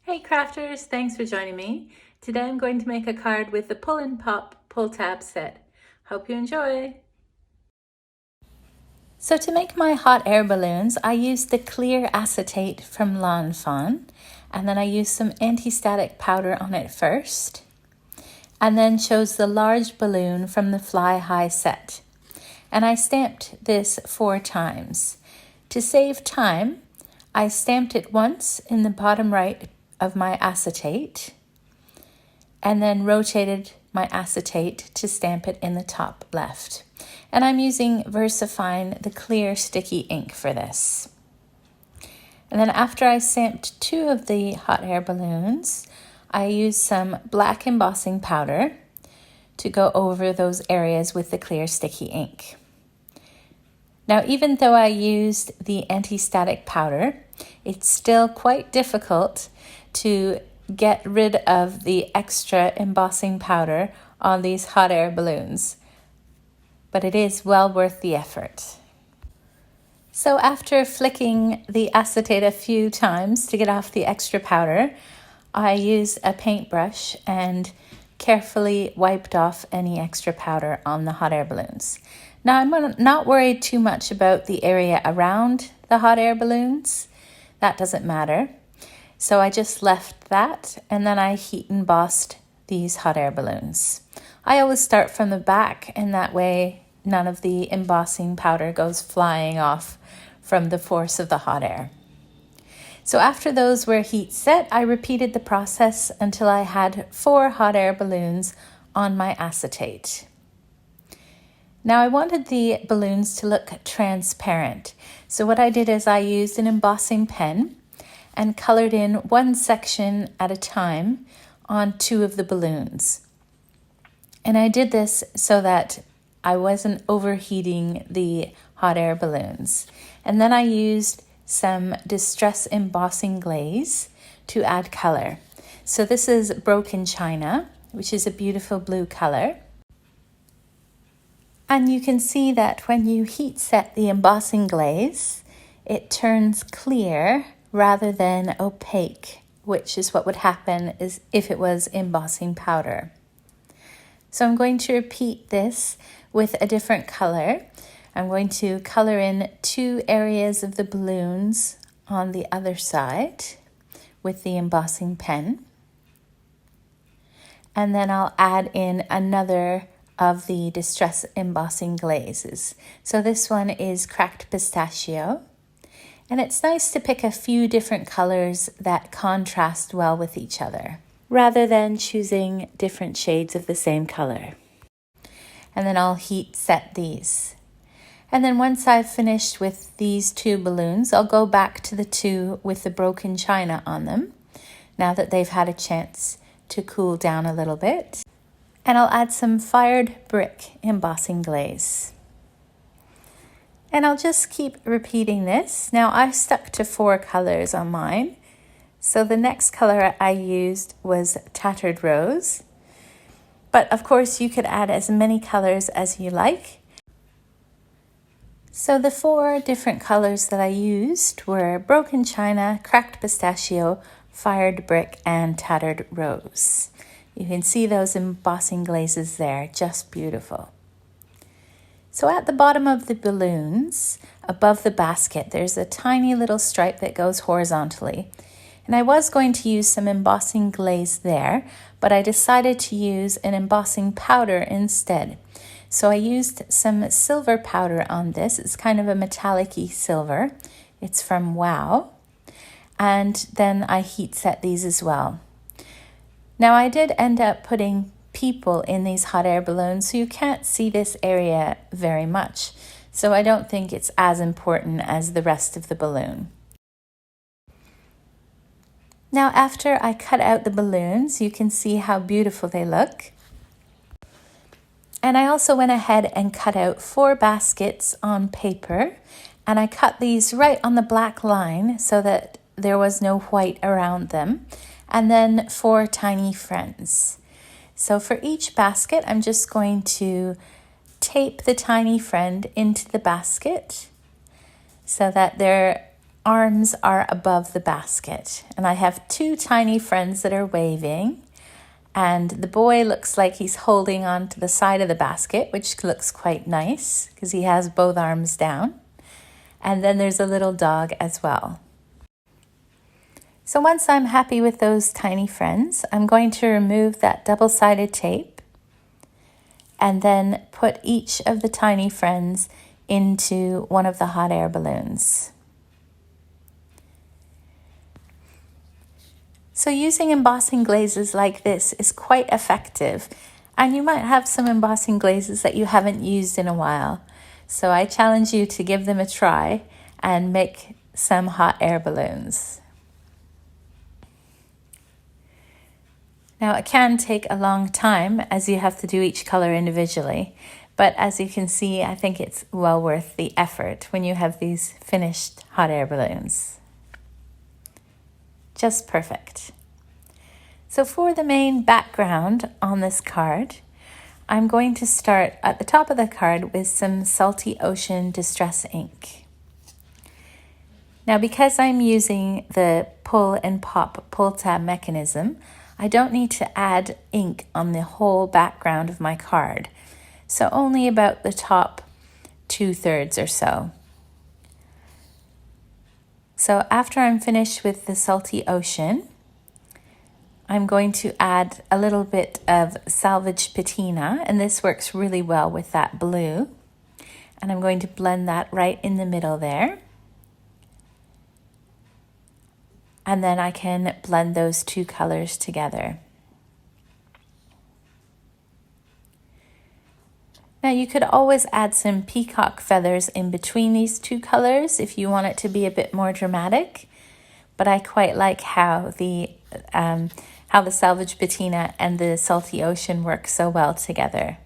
Hey crafters, thanks for joining me. Today I'm going to make a card with the Pull and Pop pull tab set. Hope you enjoy. So to make my hot air balloons, I used the clear acetate from Lawn Fawn, and then I used some anti-static powder on it first, and then chose the large balloon from the Fly High set. And I stamped this 4 times. To save time, I stamped it once in the bottom right of my acetate and then rotated my acetate to stamp it in the top left. And I'm using VersaFine, the clear sticky ink for this. And then after I stamped 2 of the hot air balloons, I used some black embossing powder to go over those areas with the clear sticky ink. Now, even though I used the anti-static powder, it's still quite difficult to get rid of the extra embossing powder on these hot air balloons, but it is well worth the effort. So after flicking the acetate a few times to get off the extra powder, I used a paintbrush and carefully wiped off any extra powder on the hot air balloons. Now, I'm not worried too much about the area around the hot air balloons. That doesn't matter. So I just left that, and then I heat embossed these hot air balloons. I always start from the back, and that way none of the embossing powder goes flying off from the force of the hot air. So after those were heat set, I repeated the process until I had 4 hot air balloons on my acetate. Now I wanted the balloons to look transparent. So what I did is I used an embossing pen and colored in one section at a time on 2 of the balloons. And I did this so that I wasn't overheating the hot air balloons. And then I used some distress embossing glaze to add color. So this is Broken China, which is a beautiful blue color. And you can see that when you heat set the embossing glaze, it turns clear rather than opaque, which is what would happen if it was embossing powder. So I'm going to repeat this with a different color. I'm going to color in 2 areas of the balloons on the other side with the embossing pen. And then I'll add in another of the distress embossing glazes. So this one is Cracked Pistachio. And it's nice to pick a few different colors that contrast well with each other, rather than choosing different shades of the same color. And then I'll heat set these. And then once I've finished with these 2 balloons, I'll go back to the 2 with the Broken China on them, now that they've had a chance to cool down a little bit. And I'll add some fired brick embossing glaze. And I'll just keep repeating this. Now I stuck to 4 colors on mine. So the next color I used was Tattered Rose. But of course you could add as many colors as you like. So the 4 different colors that I used were Broken China, Cracked Pistachio, Fired Brick, and Tattered Rose. You can see those embossing glazes there, just beautiful. So at the bottom of the balloons, above the basket, there's a tiny little stripe that goes horizontally. And I was going to use some embossing glaze there, but I decided to use an embossing powder instead. So I used some silver powder on this. It's kind of a metallic-y silver. It's from Wow. And then I heat set these as well. Now I did end up putting people in these hot air balloons, so you can't see this area very much. So I don't think it's as important as the rest of the balloon. Now after I cut out the balloons, you can see how beautiful they look. And I also went ahead and cut out 4 baskets on paper, and I cut these right on the black line so that there was no white around them, and then 4 tiny friends. So for each basket, I'm just going to tape the tiny friend into the basket so that they're arms are above the basket. And I have two tiny friends that are waving. And the boy looks like he's holding on to the side of the basket, which looks quite nice because he has both arms down. And then there's a little dog as well. So once I'm happy with those tiny friends, I'm going to remove that double-sided tape and then put each of the tiny friends into one of the hot air balloons. So using embossing glazes like this is quite effective, and you might have some embossing glazes that you haven't used in a while. So I challenge you to give them a try and make some hot air balloons. Now it can take a long time as you have to do each color individually, but as you can see, I think it's well worth the effort when you have these finished hot air balloons. Just perfect. So for the main background on this card, I'm going to start at the top of the card with some Salty Ocean Distress ink. Now because I'm using the pull and pop pull tab mechanism, I don't need to add ink on the whole background of my card, so only about the top 2/3 or so. So after I'm finished with the Salty Ocean, I'm going to add a little bit of Salvage Patina, and this works really well with that blue. And I'm going to blend that right in the middle there. And then I can blend those two colors together. Now you could always add some peacock feathers in between these two colors if you want it to be a bit more dramatic, but I quite like how the Salvage Patina and the Salty Ocean work so well together.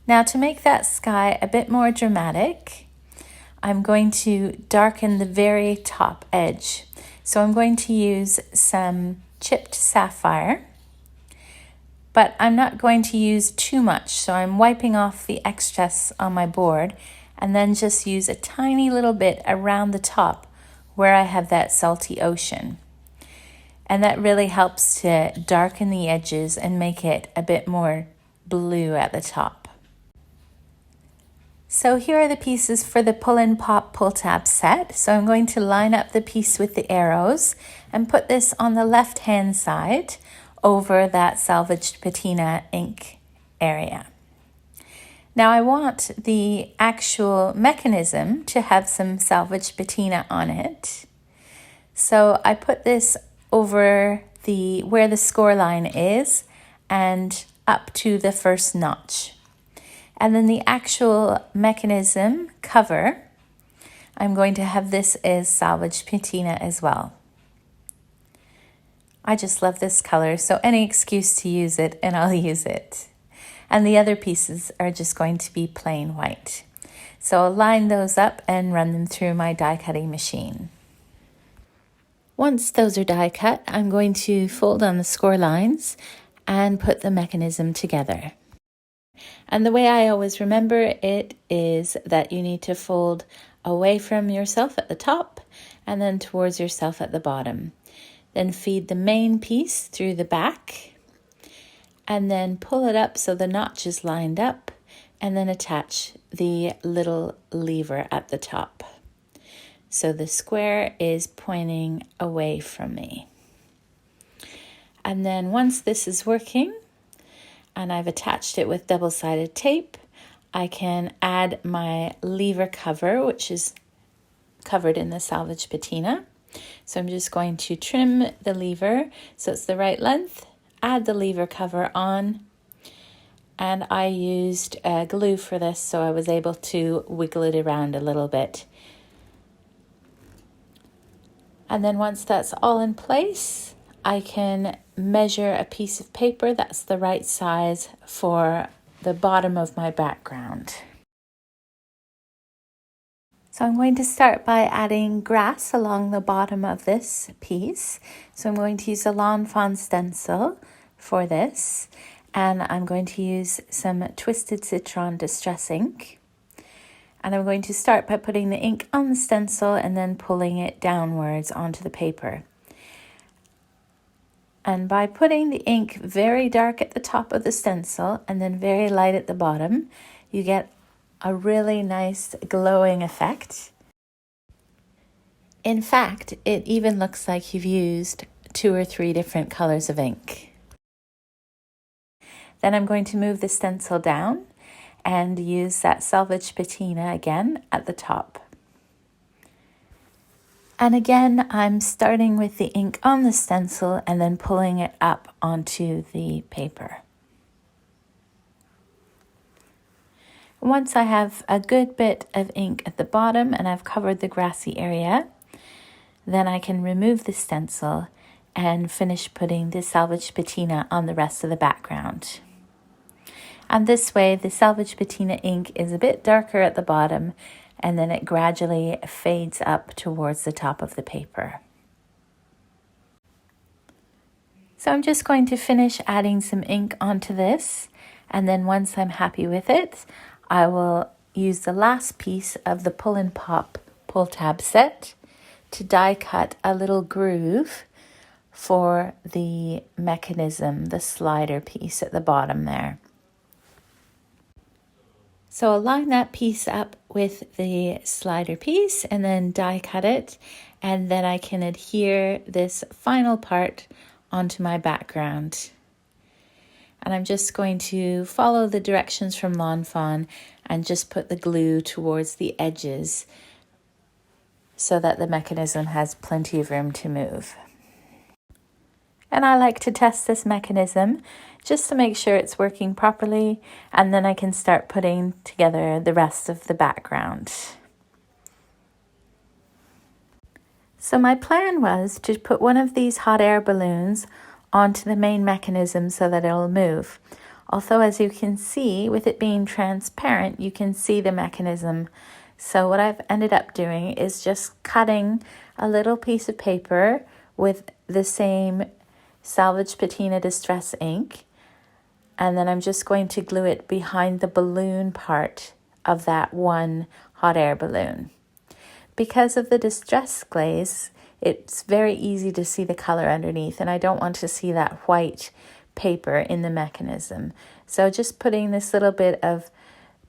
Now to make that sky a bit more dramatic, I'm going to darken the very top edge. So I'm going to use some chipped sapphire, but I'm not going to use too much. So I'm wiping off the excess on my board and then just use a tiny little bit around the top where I have that Salty Ocean. And that really helps to darken the edges and make it a bit more blue at the top. So here are the pieces for the pull and pop pull tab set. So I'm going to line up the piece with the arrows and put this on the left hand side over that Salvaged Patina ink area. Now I want the actual mechanism to have some Salvaged Patina on it. So I put this over where the score line is and up to the first notch. And then the actual mechanism cover, I'm going to have this as Salvaged Patina as well. I just love this color, so any excuse to use it and I'll use it. And the other pieces are just going to be plain white. So I'll line those up and run them through my die cutting machine. Once those are die cut, I'm going to fold on the score lines and put the mechanism together. And the way I always remember it is that you need to fold away from yourself at the top and then towards yourself at the bottom. Then feed the main piece through the back and then pull it up so the notch is lined up and then attach the little lever at the top. So the square is pointing away from me. And then once this is working, and I've attached it with double-sided tape, I can add my lever cover, which is covered in the Salvage Patina. So I'm just going to trim the lever so it's the right length, add the lever cover on, and I used glue for this so I was able to wiggle it around a little bit. And then once that's all in place, I can measure a piece of paper that's the right size for the bottom of my background. So I'm going to start by adding grass along the bottom of this piece. So I'm going to use a Lawn Fawn stencil for this. And I'm going to use some Twisted Citron Distress ink. And I'm going to start by putting the ink on the stencil and then pulling it downwards onto the paper. And by putting the ink very dark at the top of the stencil and then very light at the bottom, you get a really nice glowing effect. In fact, it even looks like you've used 2 or 3 different colors of ink. Then I'm going to move the stencil down and use that selvage patina again at the top. And again, I'm starting with the ink on the stencil and then pulling it up onto the paper. Once I have a good bit of ink at the bottom and I've covered the grassy area, then I can remove the stencil and finish putting the selvage patina on the rest of the background. And this way, the selvage patina ink is a bit darker at the bottom, and then it gradually fades up towards the top of the paper. So I'm just going to finish adding some ink onto this, and then once I'm happy with it, I will use the last piece of the Pull and Pop pull tab set to die cut a little groove for the mechanism, the slider piece at the bottom there. So I'll line that piece up with the slider piece and then die cut it, and then I can adhere this final part onto my background. And I'm just going to follow the directions from Lawn Fawn and just put the glue towards the edges so that the mechanism has plenty of room to move. And I like to test this mechanism just to make sure it's working properly, and then I can start putting together the rest of the background. So my plan was to put one of these hot air balloons onto the main mechanism so that it'll move. Although, as you can see, with it being transparent, you can see the mechanism. So what I've ended up doing is just cutting a little piece of paper with the same Salvage Patina Distress ink, and then I'm just going to glue it behind the balloon part of that one hot air balloon. Because of the distress glaze, it's very easy to see the color underneath, and I don't want to see that white paper in the mechanism. So just putting this little bit of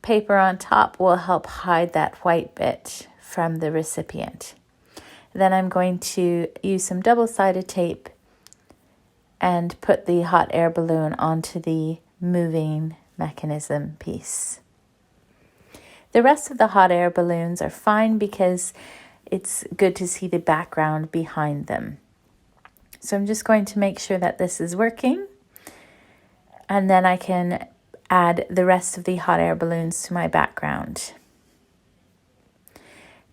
paper on top will help hide that white bit from the recipient. Then I'm going to use some double-sided tape and put the hot air balloon onto the moving mechanism piece. The rest of the hot air balloons are fine because it's good to see the background behind them. So I'm just going to make sure that this is working, and then I can add the rest of the hot air balloons to my background.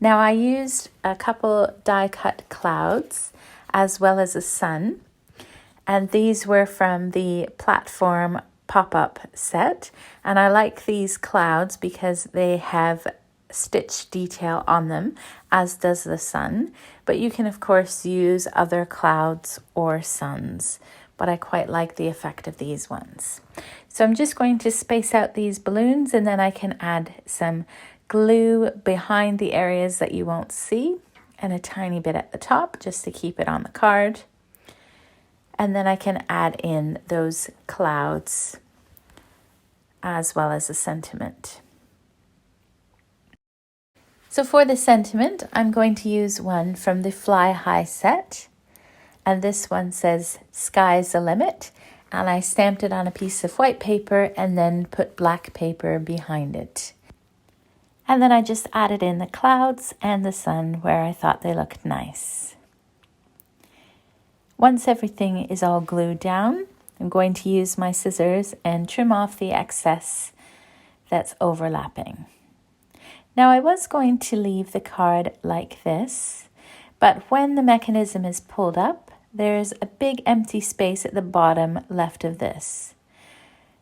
Now I used a couple die cut clouds as well as a sun. And these were from the platform pop-up set. And I like these clouds because they have stitch detail on them, as does the sun. But you can, of course, use other clouds or suns. But I quite like the effect of these ones. So I'm just going to space out these balloons, and then I can add some glue behind the areas that you won't see, and a tiny bit at the top just to keep it on the card. And then I can add in those clouds as well as a sentiment. So for the sentiment, I'm going to use one from the Fly High set. And this one says, "Sky's the limit." And I stamped it on a piece of white paper and then put black paper behind it. And then I just added in the clouds and the sun where I thought they looked nice. Once everything is all glued down, I'm going to use my scissors and trim off the excess that's overlapping. Now I was going to leave the card like this, but when the mechanism is pulled up, there's a big empty space at the bottom left of this.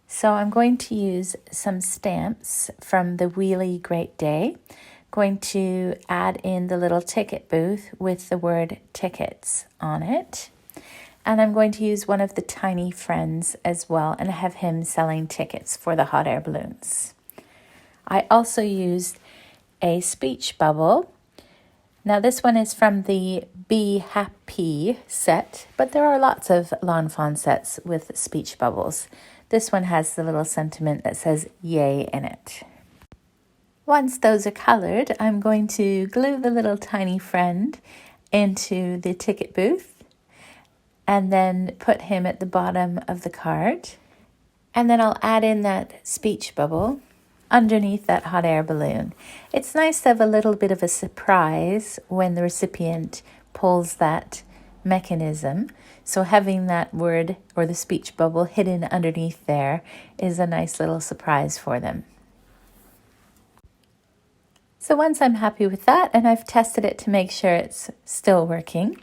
So I'm going to use some stamps from the Wheelie Great Day. Going to add in the little ticket booth with the word tickets on it. And I'm going to use one of the tiny friends as well and have him selling tickets for the hot air balloons. I also used a speech bubble. Now this one is from the Be Happy set, but there are lots of Lawn Fawn sets with speech bubbles. This one has the little sentiment that says yay in it. Once those are colored, I'm going to glue the little tiny friend into the ticket booth and then put him at the bottom of the card. And then I'll add in that speech bubble underneath that hot air balloon. It's nice to have a little bit of a surprise when the recipient pulls that mechanism. So having that word or the speech bubble hidden underneath there is a nice little surprise for them. So once I'm happy with that and I've tested it to make sure it's still working,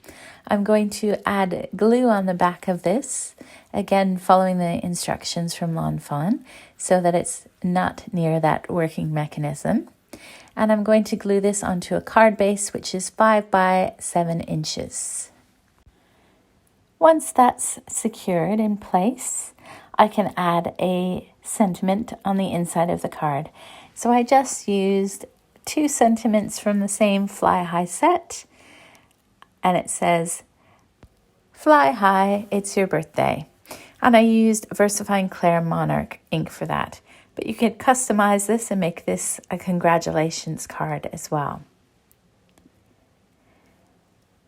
I'm going to add glue on the back of this, again following the instructions from Lawn Fawn so that it's not near that working mechanism. And I'm going to glue this onto a card base which is 5 by 7 inches. Once that's secured in place, I can add a sentiment on the inside of the card. So I just used 2 sentiments from the same Fly High set, and it says, "Fly high, it's your birthday." And I used VersaFine Claire Monarch ink for that. But you could customize this and make this a congratulations card as well.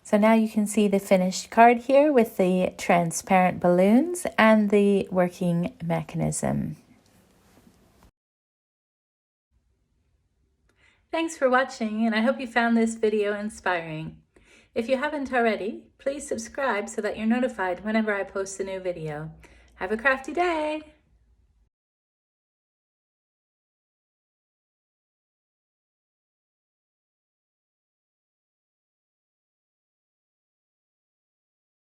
So now you can see the finished card here with the transparent balloons and the working mechanism. Thanks for watching, and I hope you found this video inspiring. If you haven't already, please subscribe so that you're notified whenever I post a new video. Have a crafty day!